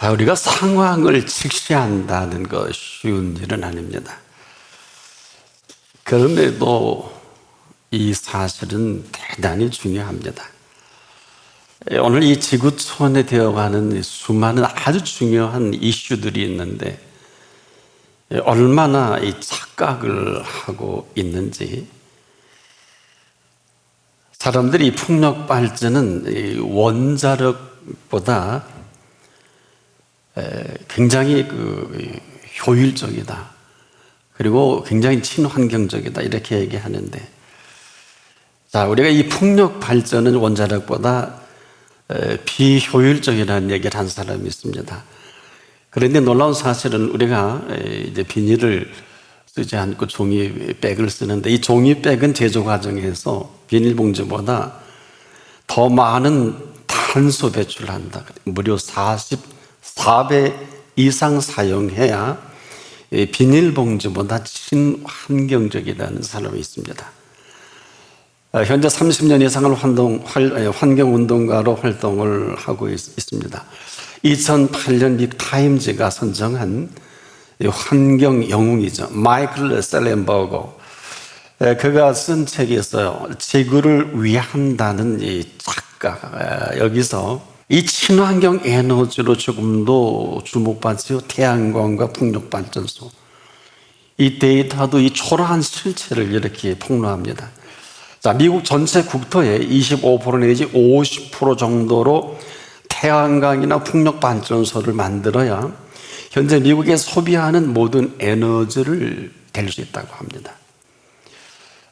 자, 우리가 상황을 직시한다는 것 쉬운 일은 아닙니다. 그럼에도 이 사실은 대단히 중요합니다. 오늘 이 지구촌에 되어가는 수많은 아주 중요한 이슈들이 있는데 얼마나 이 착각을 하고 있는지, 사람들이 풍력 발전은 원자력보다 굉장히 효율적이다, 그리고 굉장히 친환경적이다, 이렇게 얘기하는데, 자, 우리가 이 풍력 발전은 원자력보다 비효율적이라는 얘기를 한 사람이 있습니다. 그런데 놀라운 사실은 우리가 이제 비닐을 쓰지 않고 종이백을 쓰는데, 이 종이백은 제조 과정에서 비닐봉지보다 더 많은 탄소 배출을 한다. 무려 44배 이상 사용해야 비닐봉지보다 친환경적이라는 사람이 있습니다. 현재 30년 이상을 환경운동가로 활동을 하고 있습니다. 2008년 미 타임즈가 선정한 환경 영웅이죠. 마이클 셀렌버거. 그가 쓴 책이 있어요. 지구를 위한다는 이 착각. 여기서 이 친환경 에너지로 조금도 주목받지요. 태양광과 풍력발전소. 이 데이터도 이 초라한 실체를 이렇게 폭로합니다. 자, 미국 전체 국토의 25% 내지 50% 정도로 태양광이나 풍력발전소를 만들어야 현재 미국에 소비하는 모든 에너지를 댈 수 있다고 합니다.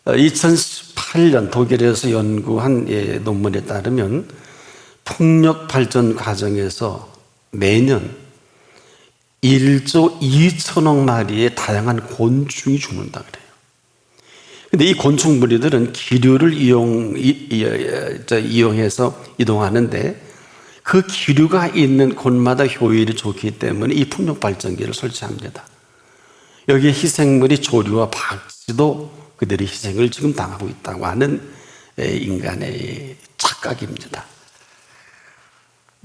2018년 독일에서 연구한 논문에 따르면 풍력발전 과정에서 매년 1조 2천억 마리의 다양한 곤충이 죽는다 그래요. 근데 이 곤충 무리들은 기류를 이용해서 이동하는데, 그 기류가 있는 곳마다 효율이 좋기 때문에 이 풍력 발전기를 설치합니다. 여기에 희생물이 조류와 박쥐도 그들의 희생을 지금 당하고 있다고 하는 인간의 착각입니다.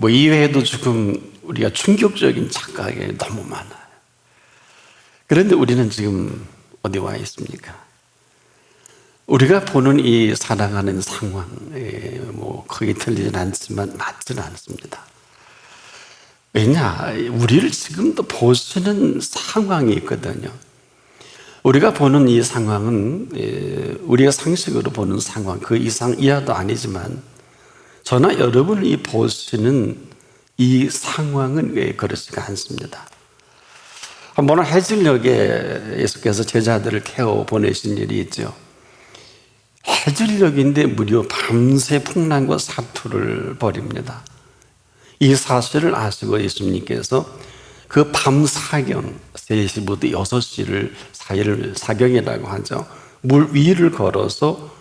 이외에도 지금 우리가 충격적인 착각이 너무 많아요. 그런데 우리는 지금 어디 와 있습니까? 우리가 보는 이 살아가는 상황, 크게 틀리진 않지만 맞지는 않습니다. 왜냐? 우리를 지금도 보시는 상황이 있거든요. 우리가 보는 이 상황은 우리가 상식으로 보는 상황, 그 이상 이하도 아니지만, 저나 여러분이 보시는 이 상황은 그렇지가 않습니다. 한 번은 해질녘에 예수께서 제자들을 태워 보내신 일이 있죠. 해질녘인데 무려 밤새 풍랑과 사투를 벌입니다. 이 사실을 아시고 예수님께서 그 밤 사경, 3시부터 6시를 사경이라고 하죠. 물 위를 걸어서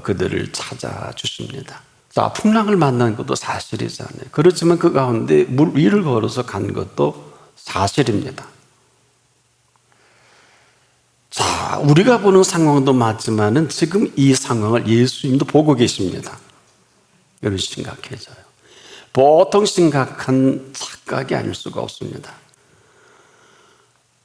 그들을 찾아주십니다. 자, 풍랑을 만난 것도 사실이잖아요. 그렇지만 그 가운데 물 위를 걸어서 간 것도 사실입니다. 자, 우리가 보는 상황도 맞지만은 지금 이 상황을 예수님도 보고 계십니다. 여러분, 심각해져요. 보통 심각한 착각이 아닐 수가 없습니다.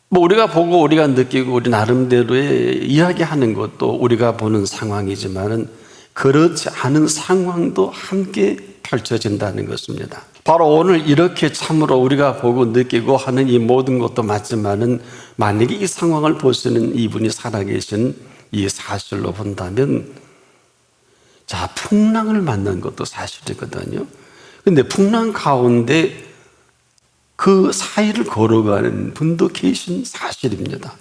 우리가 보고 우리가 느끼고 우리 나름대로의 이야기하는 것도 우리가 보는 상황이지만은 그렇지 않은 상황도 함께 펼쳐진다는 것입니다. 바로 오늘 이렇게 참으로 우리가 보고 느끼고 하는 이 모든 것도 맞지만은, 만약에 이 상황을 보시는 이분이 살아계신 이 사실로 본다면, 자, 풍랑을 만난 것도 사실이거든요. 근데 풍랑 가운데 그 사이를 걸어가는 분도 계신 사실입니다.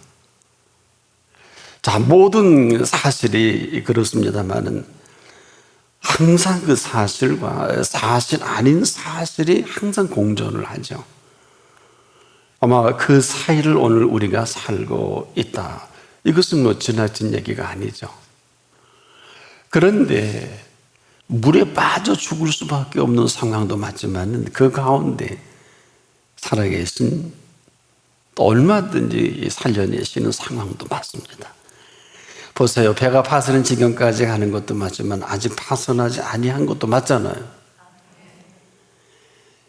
자, 모든 사실이 그렇습니다만은 항상 그 사실과 사실 아닌 사실이 항상 공존을 하죠. 아마 그 사이를 오늘 우리가 살고 있다. 이것은 지나친 얘기가 아니죠. 그런데 물에 빠져 죽을 수밖에 없는 상황도 맞지만 그 가운데 살아계신, 또 얼마든지 살려내시는 상황도 맞습니다. 보세요. 배가 파서는 지경까지 가는 것도 맞지만 아직 파선하지 아니한 것도 맞잖아요.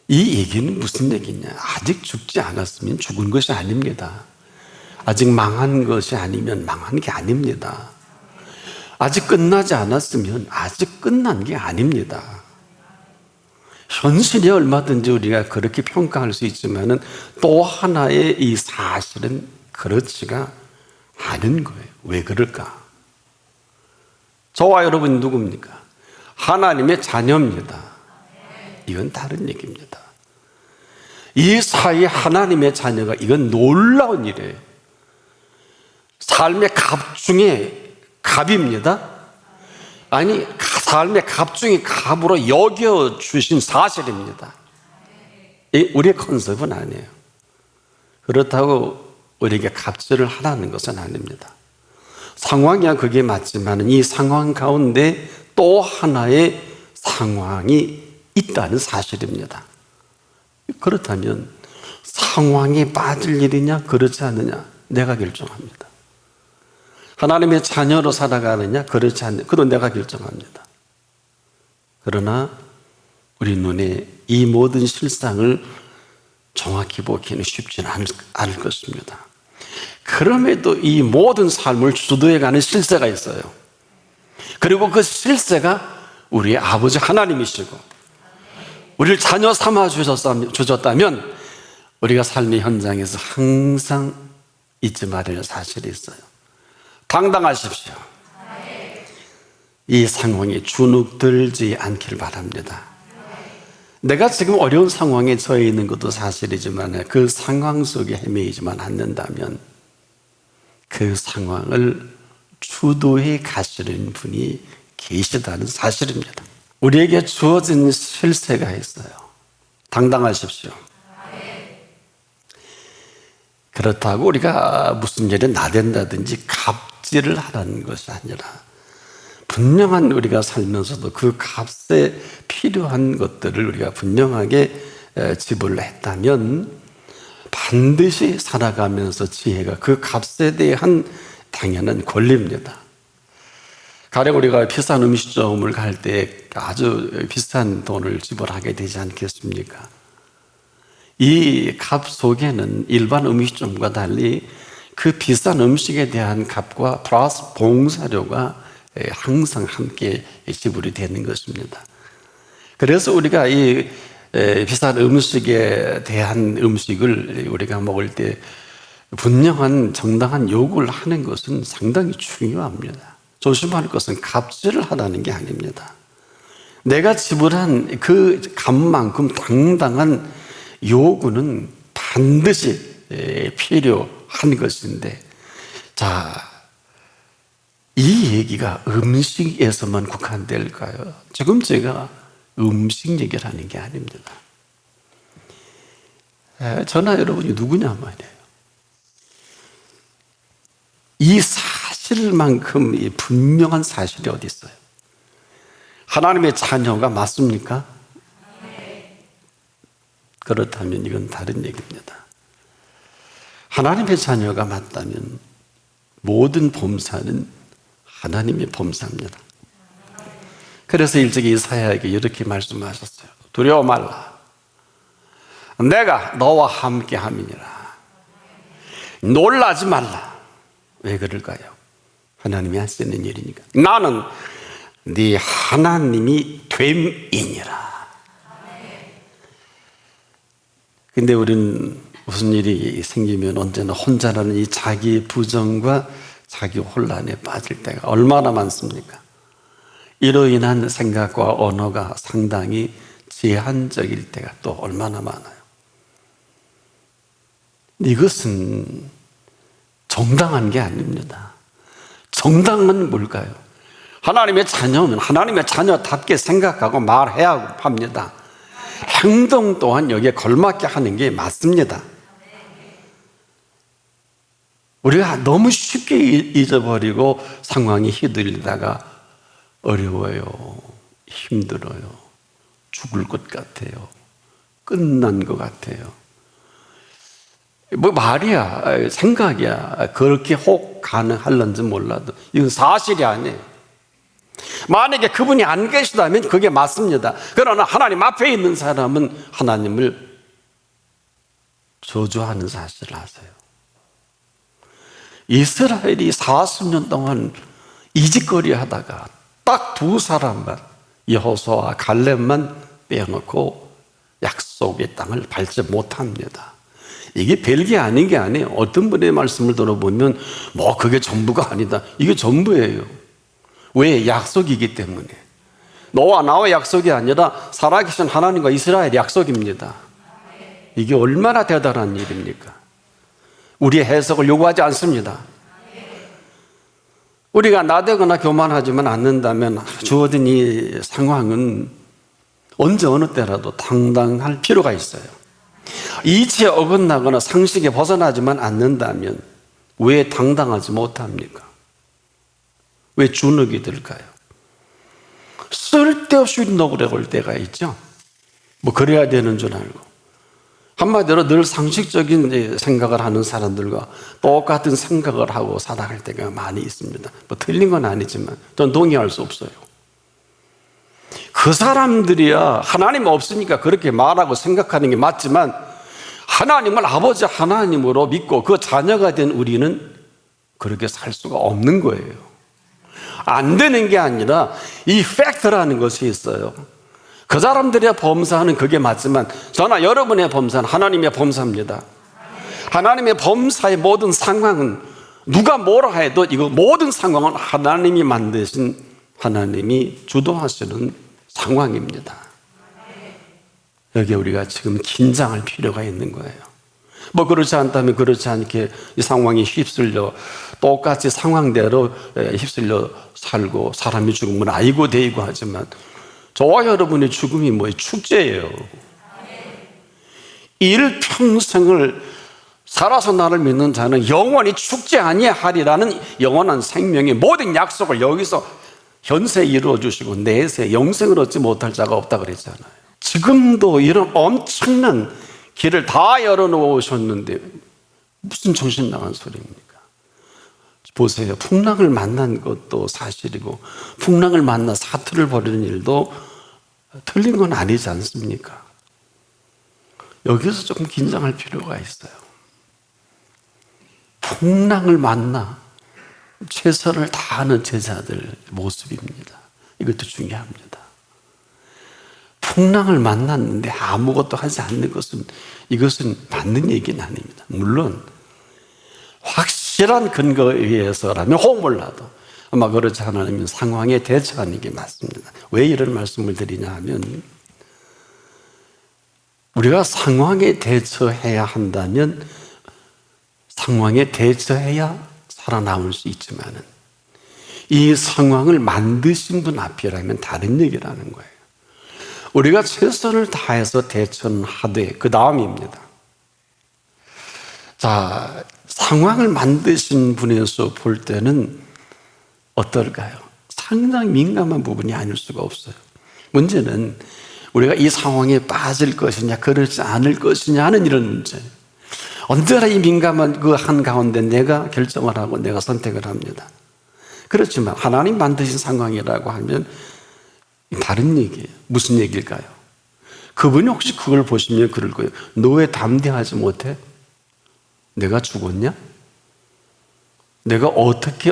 이 얘기는 무슨 얘기냐? 아직 죽지 않았으면 죽은 것이 아닙니다. 아직 망한 것이 아니면 망한 게 아닙니다. 아직 끝나지 않았으면 아직 끝난 게 아닙니다. 현실에 얼마든지 우리가 그렇게 평가할 수 있지만은 또 하나의 이 사실은 그렇지가 않은 거예요. 왜 그럴까? 저와 여러분이 누굽니까? 하나님의 자녀입니다. 이건 다른 얘기입니다. 이 사이에 하나님의 자녀가 이건 놀라운 일이에요. 삶의 갑 중에 갑입니다. 아니, 삶의 갑 중에 갑으로 여겨주신 사실입니다. 우리의 컨셉은 아니에요. 그렇다고 우리에게 갑질을 하라는 것은 아닙니다. 상황이야 그게 맞지만 이 상황 가운데 또 하나의 상황이 있다는 사실입니다. 그렇다면 상황에 빠질 일이냐 그렇지 않느냐 내가 결정합니다. 하나님의 자녀로 살아가느냐 그렇지 않느냐 그도 내가 결정합니다. 그러나 우리 눈에 이 모든 실상을 정확히 보기에는 쉽지는 않을 것입니다. 그럼에도 이 모든 삶을 주도해가는 실세가 있어요. 그리고 그 실세가 우리의 아버지 하나님이시고 우리를 자녀 삼아 주셨다면 우리가 삶의 현장에서 항상 잊지 말아야 할 사실이 있어요. 당당하십시오. 이 상황에 주눅들지 않기를 바랍니다. 내가 지금 어려운 상황에 처해 있는 것도 사실이지만 그 상황 속에 헤매이지만 않는다면 그 상황을 주도해 가시는 분이 계시다는 사실입니다. 우리에게 주어진 실세가 있어요. 당당하십시오. 그렇다고 우리가 무슨 일에 나댄다든지 갑질을 하라는 것이 아니라 분명한 우리가 살면서도 그 값에 필요한 것들을 우리가 분명하게 지불을 했다면 반드시 살아가면서 지혜가 그 값에 대한 당연한 권리입니다. 가령 우리가 비싼 음식점을 갈 때 아주 비싼 돈을 지불하게 되지 않겠습니까? 이 값 속에는 일반 음식점과 달리 그 비싼 음식에 대한 값과 플러스 봉사료가 항상 함께 지불이 되는 것입니다. 그래서 우리가 이 비싼 음식에 대한 음식을 우리가 먹을 때 분명한 정당한 요구를 하는 것은 상당히 중요합니다. 조심할 것은 갑질을 하라는 게 아닙니다. 내가 지불한 그 값만큼 당당한 요구는 반드시 필요한 것인데, 자, 이 얘기가 음식에서만 국한될까요? 지금 제가 음식 얘기를 하는 게 아닙니다. 저나 여러분이 누구냐 말이에요. 이 사실만큼 분명한 사실이 어디 있어요? 하나님의 자녀가 맞습니까? 그렇다면 이건 다른 얘기입니다. 하나님의 자녀가 맞다면 모든 범사는 하나님의 범사입니다. 그래서 일찍 이사야에게 이렇게 말씀하셨어요. 두려워 말라. 내가 너와 함께 함이니라. 놀라지 말라. 왜 그럴까요? 하나님이 하시는 일이니까. 나는 네 하나님이 됨이니라. 근데 우리는 무슨 일이 생기면 언제나 혼자라는 이 자기 부정과 자기 혼란에 빠질 때가 얼마나 많습니까? 이로 인한 생각과 언어가 상당히 제한적일 때가 또 얼마나 많아요. 이것은 정당한 게 아닙니다. 정당은 뭘까요? 하나님의 자녀는 하나님의 자녀답게 생각하고 말해야 합니다. 행동 또한 여기에 걸맞게 하는 게 맞습니다. 우리가 너무 쉽게 잊어버리고 상황이 휘둘리다가 어려워요, 힘들어요, 죽을 것 같아요, 끝난 것 같아요. 뭐 말이야, 생각이야. 그렇게 혹 가능할런지 몰라도 이건 사실이 아니에요. 만약에 그분이 안 계시다면 그게 맞습니다. 그러나 하나님 앞에 있는 사람은 하나님을 저주하는 사실을 아세요. 이스라엘이 40년 동안 이직거리 하다가 딱 두 사람만, 여호수아와 갈렙만 빼놓고 약속의 땅을 밟지 못합니다. 이게 별게 아닌 게 아니에요. 어떤 분의 말씀을 들어보면 뭐 그게 전부가 아니다. 이게 전부예요. 왜? 약속이기 때문에. 너와 나와 약속이 아니라 살아계신 하나님과 이스라엘 약속입니다. 이게 얼마나 대단한 일입니까? 우리의 해석을 요구하지 않습니다. 우리가 나대거나 교만하지만 않는다면 주어진 이 상황은 언제 어느 때라도 당당할 필요가 있어요. 이치에 어긋나거나 상식에 벗어나지만 않는다면 왜 당당하지 못합니까? 왜 주눅이 들까요? 쓸데없이 너그러 올 때가 있죠. 뭐 그래야 되는 줄 알고. 한마디로 늘 상식적인 생각을 하는 사람들과 똑같은 생각을 하고 살아갈 때가 많이 있습니다. 뭐 틀린 건 아니지만 전 동의할 수 없어요. 그 사람들이야 하나님 없으니까 그렇게 말하고 생각하는 게 맞지만 하나님을 아버지 하나님으로 믿고 그 자녀가 된 우리는 그렇게 살 수가 없는 거예요. 안 되는 게 아니라 이 팩트라는 것이 있어요. 그 사람들의 범사는 그게 맞지만 저나 여러분의 범사는 하나님의 범사입니다. 하나님의 범사의 모든 상황은 누가 뭐라 해도 이거 모든 상황은 하나님이 만드신, 하나님이 주도하시는 상황입니다. 여기에 우리가 지금 긴장할 필요가 있는 거예요. 뭐 그렇지 않다면 그렇지 않게 이 상황에 휩쓸려 똑같이 상황대로 휩쓸려 살고 사람이 죽으면 아이고 대이고 하지만 저와 여러분의 죽음이 뭐예요? 축제예요. 일평생을 살아서 나를 믿는 자는 영원히 죽지 아니하리라는 영원한 생명의 모든 약속을 여기서 현세 이루어 주시고 내세 영생을 얻지 못할 자가 없다 그랬잖아요. 지금도 이런 엄청난 길을 다 열어놓으셨는데 무슨 정신 나간 소리입니까? 보세요. 풍랑을 만난 것도 사실이고 풍랑을 만나 사투를 벌이는 일도 틀린 건 아니지 않습니까? 여기서 조금 긴장할 필요가 있어요. 풍랑을 만나 최선을 다하는 제자들 모습입니다. 이것도 중요합니다. 풍랑을 만났는데 아무것도 하지 않는 것은 이것은 맞는 얘기는 아닙니다. 물론 확실한 근거에 의해서라면 혹몰라도 아마 그렇지 않으면 상황에 대처하는 게 맞습니다. 왜 이런 말씀을 드리냐 하면 우리가 상황에 대처해야 한다면 상황에 대처해야 살아남을 수 있지만은 이 상황을 만드신 분 앞이라면 다른 얘기라는 거예요. 우리가 최선을 다해서 대처는 하되 그 다음입니다. 자, 상황을 만드신 분에서 볼 때는 어떨까요? 상당히 민감한 부분이 아닐 수가 없어요. 문제는 우리가 이 상황에 빠질 것이냐 그렇지 않을 것이냐 하는 이런 문제예요. 언제나 이 민감한 그 한가운데 내가 결정을 하고 내가 선택을 합니다. 그렇지만 하나님 만드신 상황이라고 하면 다른 얘기예요. 무슨 얘기일까요? 그분이 혹시 그걸 보시면 그럴 거예요. 너 왜 담대하지 못해? 내가 죽었냐? 내가 어떻게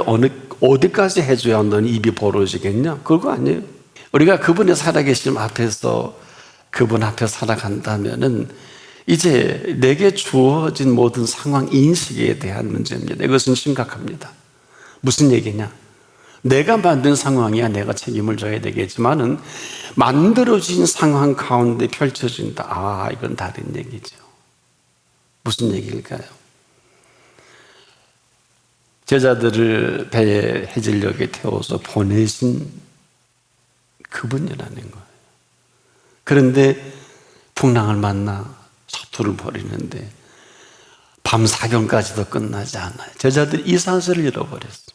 어디까지 해줘야 너는 입이 벌어지겠냐? 그거 아니에요. 우리가 그분의 살아계심 앞에서 그분 앞에 살아간다면은 이제 내게 주어진 모든 상황 인식에 대한 문제입니다. 이것은 심각합니다. 무슨 얘기냐? 내가 만든 상황이야 내가 책임을 져야 되겠지만은 만들어진 상황 가운데 펼쳐진다. 아, 이건 다른 얘기죠. 무슨 얘기일까요? 제자들을 배에 해질녘에 태워서 보내신 그분이라는 거예요. 그런데 풍랑을 만나 사투를 벌이는데 밤 사경까지도 끝나지 않아요. 제자들이 이 사실을 잃어버렸어요.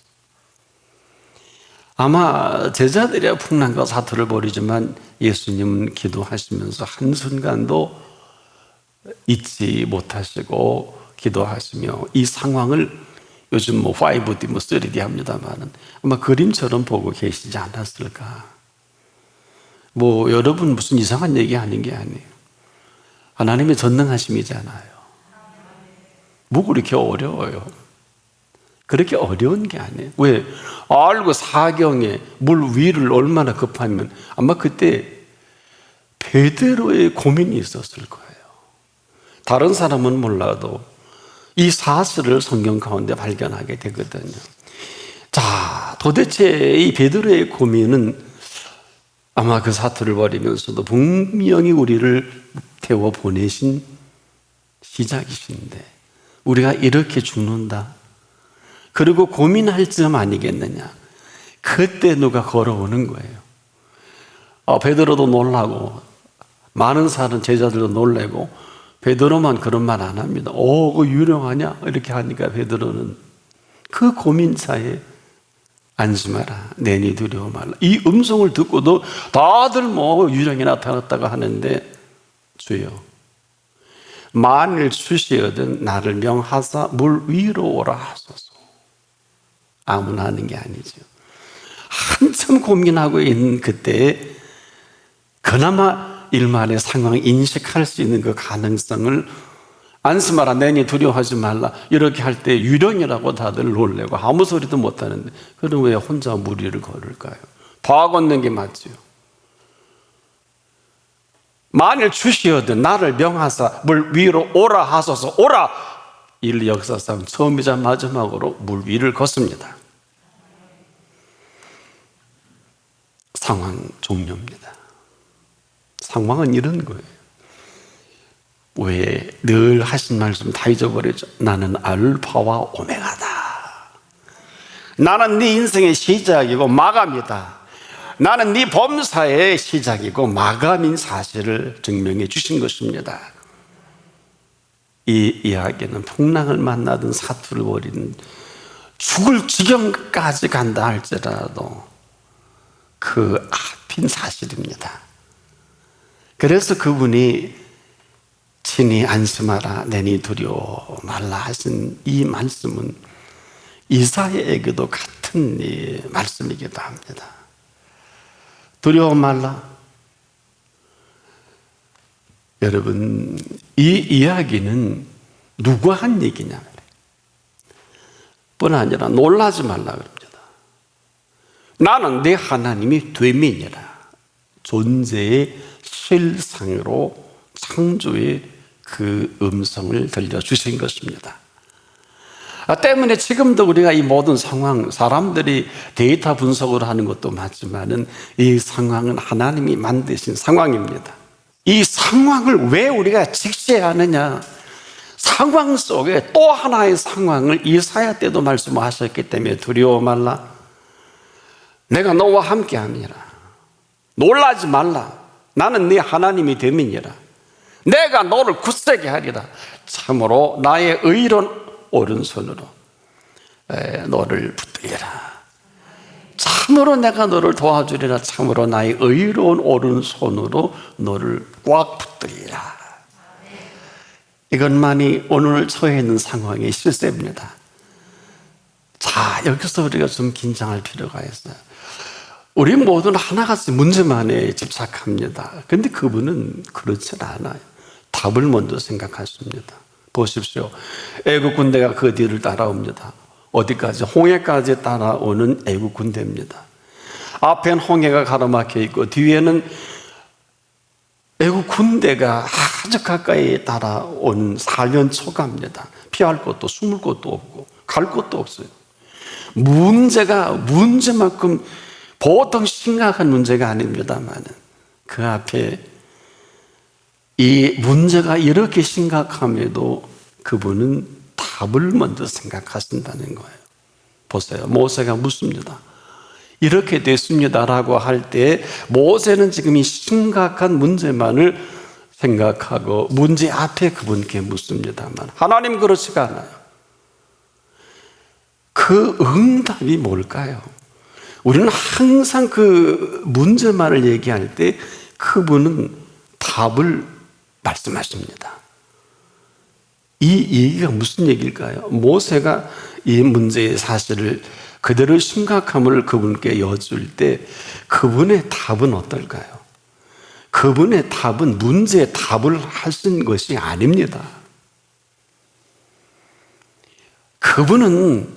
아마 제자들이야 풍랑과 사투를 벌이지만 예수님은 기도하시면서 한순간도 잊지 못하시고 기도하시며 이 상황을 요즘 뭐 5D, 뭐 3D 합니다만은 아마 그림처럼 보고 계시지 않았을까. 뭐 여러분 무슨 이상한 얘기 하는 게 아니에요. 하나님의 전능하심이잖아요. 뭐 그렇게 어려워요. 그렇게 어려운 게 아니에요. 왜? 알고 사경에 물 위를 얼마나 급하면 아마 그때 베드로의 고민이 있었을 거예요. 다른 사람은 몰라도 이 사실을 성경 가운데 발견하게 되거든요. 자, 도대체 이 베드로의 고민은 아마 그 사투를 벌이면서도 분명히 우리를 태워 보내신 시작이신데 우리가 이렇게 죽는다. 그리고 고민할 점 아니겠느냐. 그때 누가 걸어오는 거예요. 베드로도 놀라고 많은 사람 제자들도 놀래고 베드로만 그런 말 안 합니다. 그거 유령하냐? 이렇게 하니까 베드로는 그 고민사에 안심하라. 내니 두려워 말라. 이 음성을 듣고도 다들 뭐 유령이 나타났다고 하는데 주여 만일 주시거든 나를 명하사 물 위로 오라 하소서. 아무나 하는 게 아니죠. 한참 고민하고 있는 그때에 그나마 일만의 상황을 인식할 수 있는 그 가능성을 안심하라 내니 두려워하지 말라 이렇게 할 때 유령이라고 다들 놀래고 아무 소리도 못하는데 그럼 왜 혼자 물 위를 걸을까요? 다 걷는 게 맞지요. 만일 주시어든 나를 명하사 물 위로 오라 하소서. 오라! 인류 역사상 처음이자 마지막으로 물 위를 걷습니다. 상황 종료입니다. 상황은 이런 거예요. 왜 늘 하신 말씀 다 잊어버리죠. 나는 알파와 오메가다. 나는 네 인생의 시작이고 마감이다. 나는 네 범사의 시작이고 마감인 사실을 증명해 주신 것입니다. 이 이야기는 풍랑을 만나든 사투를 벌이든 죽을 지경까지 간다 할지라도 그 앞인 사실입니다. 그래서 그분이 친히 안심하라 내니 두려워 말라 하신 이 말씀은 이사야에게도 같은 이 말씀이기도 합니다. 두려워 말라. 여러분 이 이야기는 누가 한 얘기냐 뿐 아니라 놀라지 말라 그럽니다. 나는 내 하나님이 되민이라. 존재의 실상으로 창조의 그 음성을 들려주신 것입니다. 때문에 지금도 우리가 이 모든 상황, 사람들이 데이터 분석을 하는 것도 맞지만은 이 상황은 하나님이 만드신 상황입니다. 이 상황을 왜 우리가 직시해야 하느냐? 상황 속에 또 하나의 상황을 이사야 때도 말씀하셨기 때문에 두려워 말라. 내가 너와 함께 함이라. 놀라지 말라. 나는 네 하나님이 됨이니라. 내가 너를 굳세게 하리라. 참으로 나의 의로운 오른손으로 너를 붙들리라. 참으로 내가 너를 도와주리라. 참으로 나의 의로운 오른손으로 너를 꽉 붙들리라. 이것만이 오늘 처해 있는 상황의 실세입니다. 자, 여기서 우리가 좀 긴장할 필요가 있어요. 우리 모두는 하나같이 문제만에 집착합니다. 그런데 그분은 그렇지 않아요. 답을 먼저 생각하십니다. 보십시오. 애국 군대가 그 뒤를 따라옵니다. 어디까지? 홍해까지 따라오는 애국 군대입니다. 앞에는 홍해가 가로막혀 있고 뒤에는 애국 군대가 아주 가까이 따라온 사면초가입니다. 피할 곳도 숨을 곳도 없고 갈 곳도 없어요. 문제가 문제만큼 보통 심각한 문제가 아닙니다만 그 앞에 이 문제가 이렇게 심각함에도 그분은 답을 먼저 생각하신다는 거예요. 보세요. 모세가 묻습니다. 이렇게 됐습니다라고 할 때 모세는 지금 이 심각한 문제만을 생각하고 문제 앞에 그분께 묻습니다만 하나님 그렇지가 않아요. 그 응답이 뭘까요? 우리는 항상 그 문제만을 얘기할 때 그분은 답을 말씀하십니다. 이 얘기가 무슨 얘기일까요? 모세가 이 문제의 사실을 그대로 심각함을 그분께 여쭐 때 그분의 답은 어떨까요? 그분의 답은 문제의 답을 하신 것이 아닙니다. 그분은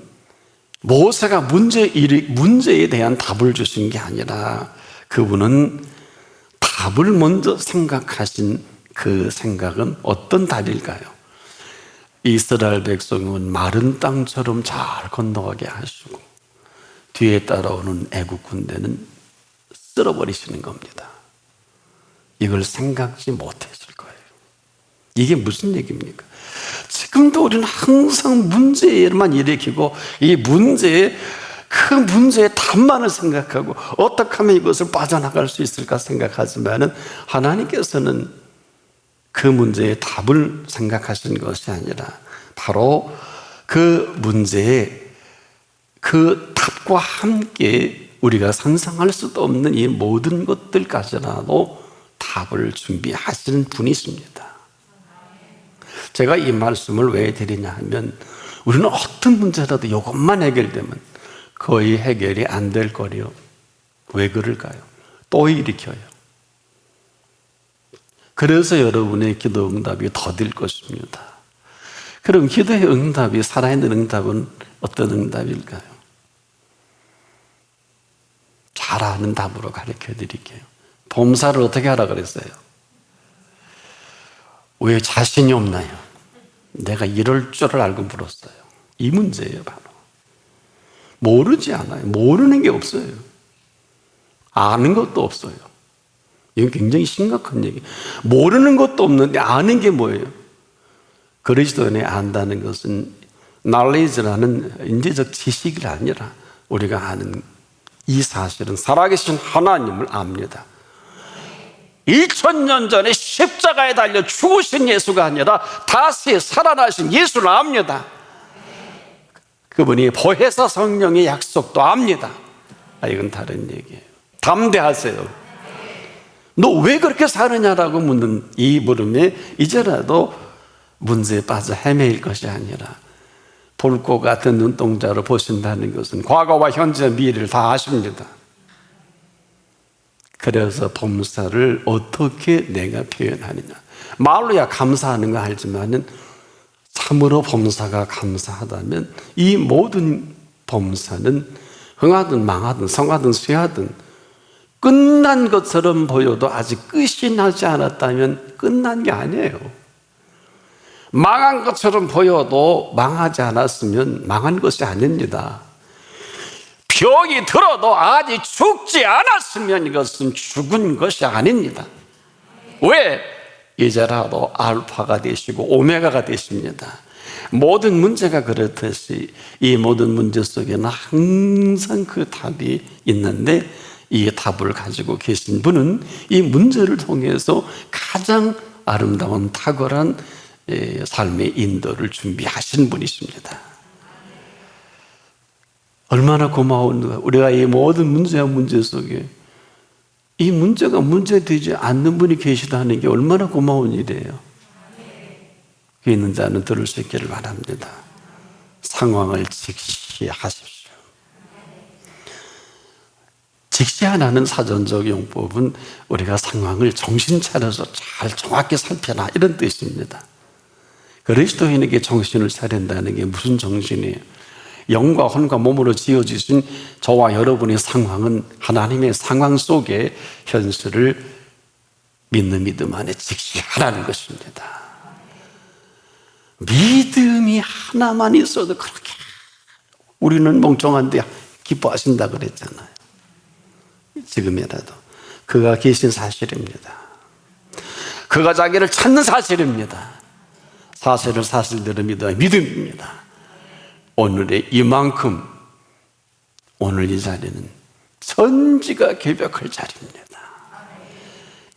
모세가 문제에 대한 답을 주신 게 아니라 그분은 답을 먼저 생각하신 그 생각은 어떤 답일까요? 이스라엘 백성은 마른 땅처럼 잘 건너가게 하시고 뒤에 따라오는 애국 군대는 쓸어버리시는 겁니다. 이걸 생각지 못했을 거예요. 이게 무슨 얘기입니까? 지금도 우리는 항상 문제만 일으키고 이 문제의 그 문제의 답만을 생각하고 어떻게 하면 이것을 빠져나갈 수 있을까 생각하지만은 하나님께서는 그 문제의 답을 생각하신 것이 아니라 바로 그 문제의 그 답과 함께 우리가 상상할 수도 없는 이 모든 것들까지라도 답을 준비하시는 분이십니다. 제가 이 말씀을 왜 드리냐 하면 우리는 어떤 문제라도 이것만 해결되면 거의 해결이 안 될 거리요. 왜 그럴까요? 또 일으켜요. 그래서 여러분의 기도 응답이 더딜 것입니다. 그럼 기도의 응답이 살아있는 응답은 어떤 응답일까요? 잘하는 답으로 가르쳐 드릴게요. 범사를 어떻게 하라 그랬어요? 왜 자신이 없나요? 내가 이럴 줄을 알고 물었어요. 이 문제예요, 바로. 모르지 않아요. 모르는 게 없어요. 아는 것도 없어요. 이건 굉장히 심각한 얘기예요. 모르는 것도 없는데 아는 게 뭐예요? 그리스도 안에 안다는 것은 knowledge라는 인지적 지식이 아니라 우리가 아는 이 사실은 살아계신 하나님을 압니다. 2000년 전에 십자가에 달려 죽으신 예수가 아니라 다시 살아나신 예수를 압니다. 그분이 보혜사 성령의 약속도 압니다. 이건 다른 얘기예요. 담대하세요. 너 왜 그렇게 사느냐라고 묻는 이 물음에 이제라도 문제에 빠져 헤매일 것이 아니라 볼고 같은 눈동자로 보신다는 것은 과거와 현재 미래를 다 아십니다. 그래서 범사를 어떻게 내가 표현하느냐. 말로야 감사하는 거 알지만은 참으로 범사가 감사하다면 이 모든 범사는 흥하든 망하든 성하든 쇠하든 끝난 것처럼 보여도 아직 끝이 나지 않았다면 끝난 게 아니에요. 망한 것처럼 보여도 망하지 않았으면 망한 것이 아닙니다. 병이 들어도 아직 죽지 않았으면 이것은 죽은 것이 아닙니다. 왜? 이제라도 알파가 되시고 오메가가 되십니다. 모든 문제가 그렇듯이 이 모든 문제 속에는 항상 그 답이 있는데 이 답을 가지고 계신 분은 이 문제를 통해서 가장 아름다운 탁월한 삶의 인도를 준비하신 분이십니다. 얼마나 고마운가. 우리가 이 모든 문제와 문제 속에 이 문제가 문제되지 않는 분이 계시다는 게 얼마나 고마운 일이에요. 귀 있는 자는 들을 수 있기를 바랍니다. 상황을 직시하십시오. 직시하라는 사전적 용법은 우리가 상황을 정신 차려서 잘 정확히 살펴라 이런 뜻입니다. 그리스도인에게 정신을 차린다는 게 무슨 정신이에요? 영과 혼과 몸으로 지어지신 저와 여러분의 상황은 하나님의 상황 속에 현실을 믿는 믿음 안에 직시하라는 것입니다. 믿음이 하나만 있어도 그렇게 우리는 멍청한데 기뻐하신다 그랬잖아요. 지금이라도 그가 계신 사실입니다. 그가 자기를 찾는 사실입니다. 사실을 사실대로 믿어야 믿음입니다. 오늘의 이만큼 오늘 이 자리는 천지가 개벽할 자리입니다.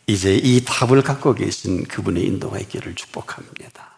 이제 이 답을 갖고 계신 그분의 인도가 있기를 축복합니다.